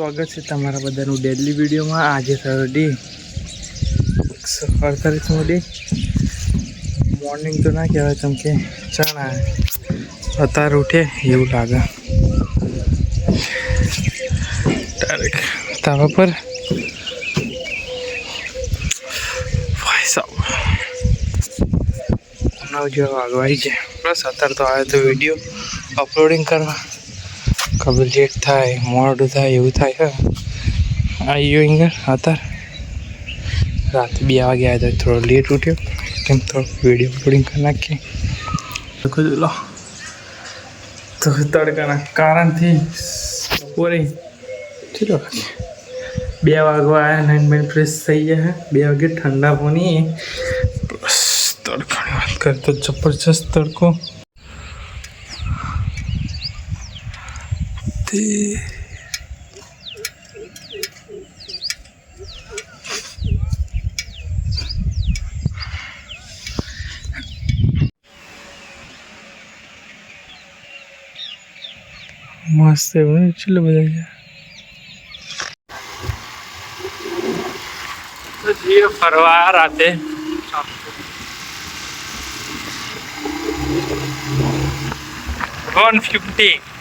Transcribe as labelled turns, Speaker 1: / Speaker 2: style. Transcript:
Speaker 1: સ્વાગત છે તમારા બધાનું ડેલી વિડીયોમાં। આજે થયો ડે 148મો ડે। મોર્નિંગ તો ના કહેવાય કેમ કે ચણા અત્યારે ઉઠે એવું લાગે। ડાયરેક્ટ તાવા પર ભાઈ સાહેબ 9 જેવા વાગવાઈ છે। બસ અત્યારે તો આવ્યો તો વિડીયો અપલોડિંગ કરવા। કभी લેટ થાય મોડું થાય એવું થાય છે। આવ્યો અહીંયા અત્યારે રાતે 2 વાગે આવ્યો તો થોડો લેટ ઉઠ્યો કેમ થોડો વિડીયો અપલોડિંગ કરી નાખીએ। લો તો તડકાના કારણથી બપોરે ચલો 2 વાગવા આવ્યા નાઈન માઇન્ડ ફ્રેશ થઈ ગયા। 2 વાગે ઠંડા પાણી બસ તડકાની વાત કરીએ તો જબરજસ્ત તડકો મસ્ત એવું ચલો બધા જઈએ ફરવા રાતે 150